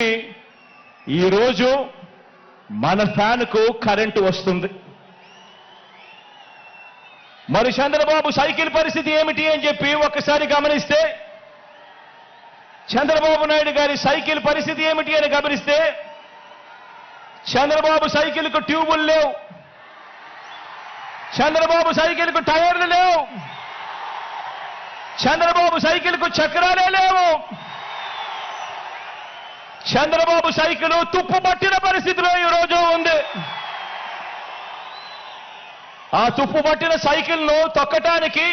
ఈరోజు మన ఫ్యాన్కు కరెంటు వస్తుంది. మరి చంద్రబాబు సైకిల్ పరిస్థితి ఏమిటి అని చెప్పి ఒక్కసారి గమనిస్తే, చంద్రబాబు నాయుడు గారి సైకిల్ పరిస్థితి ఏమిటి అని గమనిస్తే, చంద్రబాబు సైకిల్కు ట్యూబులు లేవు, చంద్రబాబు సైకిల్కు టైర్లు లేవు, చంద్రబాబు సైకిల్కు చక్రాలే లేవు, చంద్రబాబు సైకిల్ తుప్పు పట్టిన పరిస్థితిలో ఈరోజు ఉంది. ఆ తుప్పు పట్టిన సైకిల్ను తొక్కటానికి,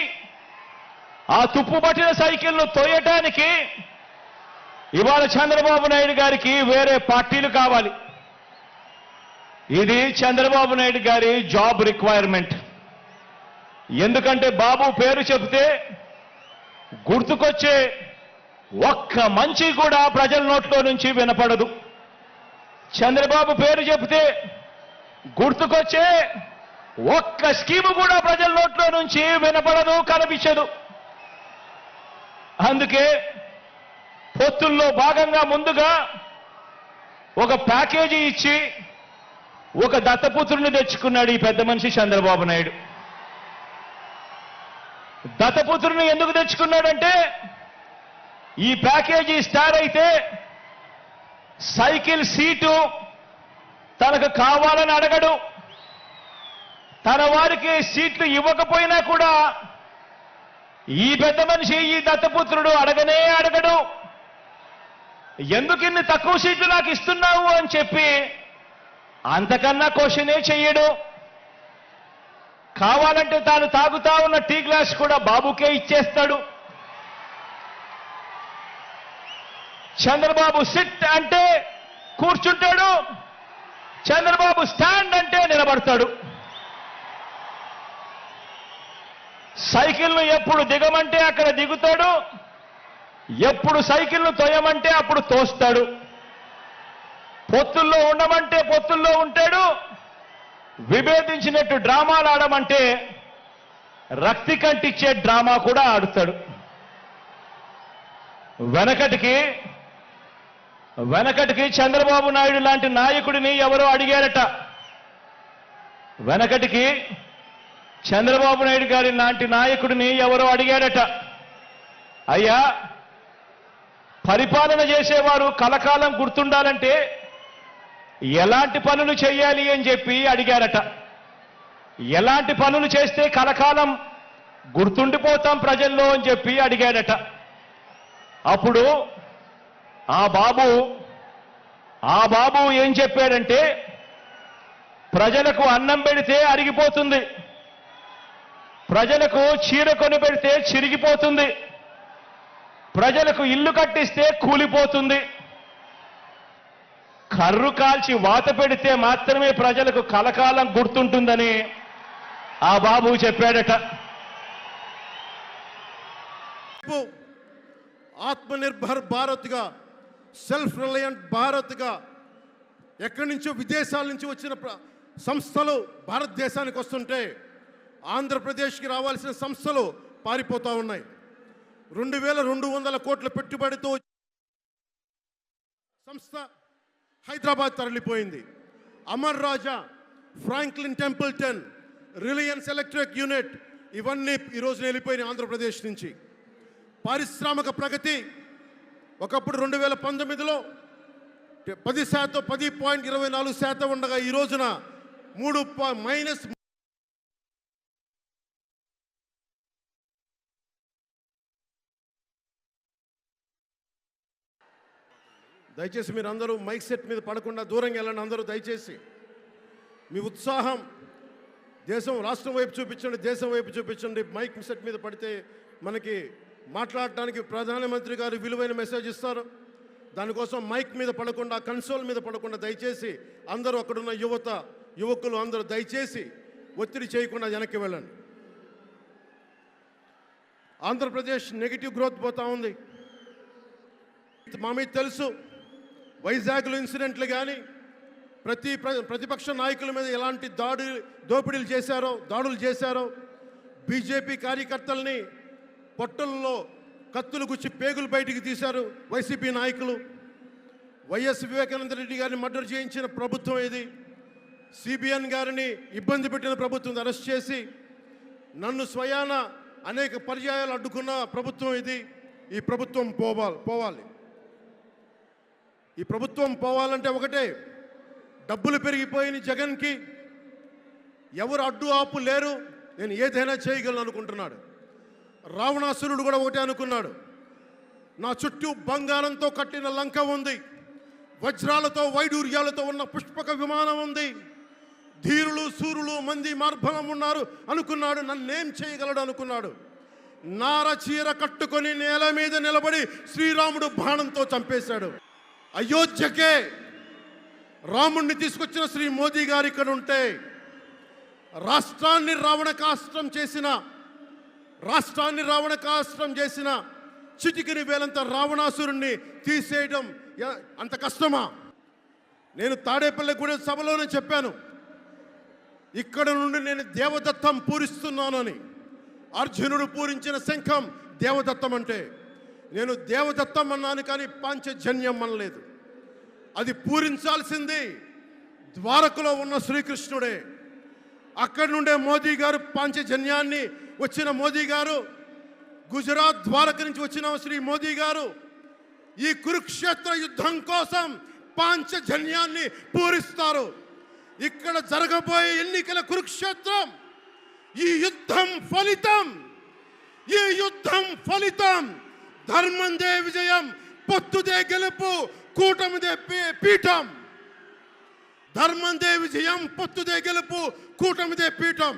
ఆ తుప్పు పట్టిన సైకిల్ను తోయటానికి ఇవాళ చంద్రబాబు నాయుడు గారికి వేరే పార్టీలు కావాలి. ఇది చంద్రబాబు నాయుడు గారి జాబ్ రిక్వైర్మెంట్. ఎందుకంటే బాబు పేరు చెబితే గుర్తుకొచ్చే ఒక్క మంచి కూడా ప్రజల నోట్లో నుంచి వినపడదు. చంద్రబాబు పేరు చెబితే గుర్తుకొచ్చే ఒక్క స్కీము కూడా ప్రజల నోట్లో నుంచి వినపడదు, కనిపించదు. అందుకే పొత్తుల్లో భాగంగా ముందుగా ఒక ప్యాకేజీ ఇచ్చి ఒక దత్తపుత్రుని తెచ్చుకున్నాడు ఈ పెద్ద మనిషి చంద్రబాబు నాయుడు. దత్తపుత్రుని ఎందుకు తెచ్చుకున్నాడంటే, ఈ ప్యాకేజీ స్టార్ అయితే సైకిల్ సీటు తనకు కావాలని అడగడు, తన వారికి సీట్లు ఇవ్వకపోయినా కూడా ఈ పెద్ద మనిషి, ఈ దత్తపుత్రుడు అడగనే అడగడు. ఎందుకు ఇన్ని తక్కువ సీట్లు నాకు ఇస్తున్నావు అని చెప్పి అంతకన్నా క్వశ్చనే చెయ్యడు. కావాలంటే తాను తాగుతా ఉన్న టీ గ్లాస్ కూడా బాబుకే ఇచ్చేస్తాడు. చంద్రబాబు సిట్ అంటే కూర్చుంటాడు, చంద్రబాబు స్టాండ్ అంటే నిలబడతాడు. సైకిల్ను ఎప్పుడు దిగమంటే అక్కడ దిగుతాడు, ఎప్పుడు సైకిల్ను తోయమంటే అప్పుడు తోస్తాడు. పొత్తుల్లో ఉండమంటే పొత్తుల్లో ఉంటాడు, విభేదించినట్టు డ్రామాలు ఆడమంటే రక్తి కంటిచ్చే డ్రామా కూడా ఆడుతాడు. వెనకటికి చంద్రబాబు నాయుడు లాంటి నాయకుడిని ఎవరో అడిగారట. వెనకటికి చంద్రబాబు నాయుడు గారి లాంటి నాయకుడిని ఎవరో అడిగారట, అయ్యా పరిపాలన చేసేవారు కలకాలం గుర్తుండాలంటే ఎలాంటి పనులు చేయాలి అని చెప్పి అడిగారట. ఎలాంటి పనులు చేస్తే కలకాలం గుర్తుండిపోతాం ప్రజల్లో అని చెప్పి అడిగారట. అప్పుడు ఆ బాబు ఏం చెప్పాడంటే, ప్రజలకు అన్నం పెడితే అరిగిపోతుంది, ప్రజలకు చీర కొని పెడితే చిరిగిపోతుంది, ప్రజలకు ఇల్లు కట్టిస్తే కూలిపోతుంది, కర్రు కాల్చి వాత పెడితే మాత్రమే ప్రజలకు కలకాలం గుర్తుంటుందని ఆ బాబు చెప్పాడట. ఆత్మనిర్భర్ భారత్గా, సెల్ఫ్ రిలయంట్ భారత్గా ఎక్కడి నుంచో విదేశాల నుంచి వచ్చిన సంస్థలు భారతదేశానికి వస్తుంటే ఆంధ్రప్రదేశ్కి రావాల్సిన సంస్థలు పారిపోతూ ఉన్నాయి. 2200 కోట్ల పెట్టుబడితో సంస్థ హైదరాబాద్ తరలిపోయింది. Amara Raja, Franklin Templeton, Reliance Electric unit ఇవన్నీ ఈరోజు వెళ్ళిపోయినాయి ఆంధ్రప్రదేశ్ నుంచి. పారిశ్రామిక ప్రగతి ఒకప్పుడు 2019లో 10.24% ఉండగా ఈ రోజున -. దయచేసి మీరు అందరూ మైక్ సెట్ మీద పడకుండా దూరంగా వెళ్ళండి. అందరూ దయచేసి మీ ఉత్సాహం రాష్ట్రం వైపు చూపించండి, దేశం వైపు చూపించండి. మైక్ సెట్ మీద పడితే మనకి మాట్లాడటానికి ప్రధానమంత్రి గారు విలువైన మెసేజ్ ఇస్తారు. దానికోసం మైక్ మీద పడకుండా, కన్సోల్ మీద పడకుండా దయచేసి అందరూ అక్కడున్న యువకులు అందరూ దయచేసి ఒత్తిడి చేయకుండా వెనక్కి వెళ్ళండి. ఆంధ్రప్రదేశ్ నెగిటివ్ గ్రోత్ పోతా ఉంది. మా మీద తెలుసు, వైజాగ్లో ఇన్సిడెంట్లు కానీ ప్రతిపక్ష నాయకుల మీద ఎలాంటి దాడులు చేశారో, బీజేపీ కార్యకర్తల్ని పొట్టల్లో కత్తులు గుచ్చి పేగులు బయటికి తీశారు వైసీపీ నాయకులు. వైఎస్ వివేకానంద రెడ్డి గారిని మర్డర్ చేయించిన ప్రభుత్వం ఇది. సిబిఎన్ గారిని ఇబ్బంది పెట్టిన ప్రభుత్వం అరెస్ట్ చేసి నన్ను స్వయాన అనేక పర్యాయాలు అడ్డుకున్న ప్రభుత్వం ఇది. ఈ ప్రభుత్వం పోవాలి. ఈ ప్రభుత్వం పోవాలంటే ఒకటే, డబ్బులు పెరిగిపోయిన జగన్కి ఎవరు అడ్డు ఆపు లేరు, నేను ఏదైనా చేయగలను అనుకుంటున్నాడు. రావణాసురుడు కూడా ఒకటే అనుకున్నాడు, నా చుట్టూ బంగారంతో కట్టిన లంక ఉంది, వజ్రాలతో వైడూర్యాలతో ఉన్న పుష్పక విమానం ఉంది, ధీరులు సూరులు మంది మార్బలం ఉన్నారు అనుకున్నాడు. నన్నేం చేయగలడు అనుకున్నాడు. నార చీర కట్టుకొని నేల మీద నిలబడి శ్రీరాముడు బాణంతో చంపేశాడు. అయోధ్యకే రాముణ్ణి తీసుకొచ్చిన శ్రీ మోదీ గారు ఇక్కడ ఉంటే రాష్ట్రాన్ని రావణకాస్త్రం చేసిన చిటికిని వేలంత రావణాసురుణ్ణి తీసేయడం అంత కష్టమా? నేను తాడేపల్లిగూడెం సభలోనే చెప్పాను, ఇక్కడ నుండి నేను దేవదత్తం పూరిస్తున్నాను అని. అర్జునుడు పూరించిన శంఖం దేవదత్తం అంటే నేను దేవదత్తం అన్నాను, కానీ పాంచజన్యం అనలేదు. అది పూరించాల్సింది ద్వారకలో ఉన్న శ్రీకృష్ణుడే. అక్కడి నుండే మోదీ గారు పాంచజన్యాన్ని వచ్చిన మోదీ గారు, గుజరాత్ ద్వారక నుంచి వచ్చిన శ్రీ మోదీ గారు ఈ కురుక్షేత్ర యుద్ధం కోసం పాంచజన్యాన్ని పూరిస్తారు. ఇక్కడ జరగబోయే ఎన్నికల కురుక్షేత్రం, ఈ యుద్ధం ఫలితం ధర్మందే విజయం, పొత్తుదే గెలుపు, కూటమిదే పీఠం. ధర్మందే విజయం, పొత్తుదే గెలుపు, కూటమిదే పీఠం.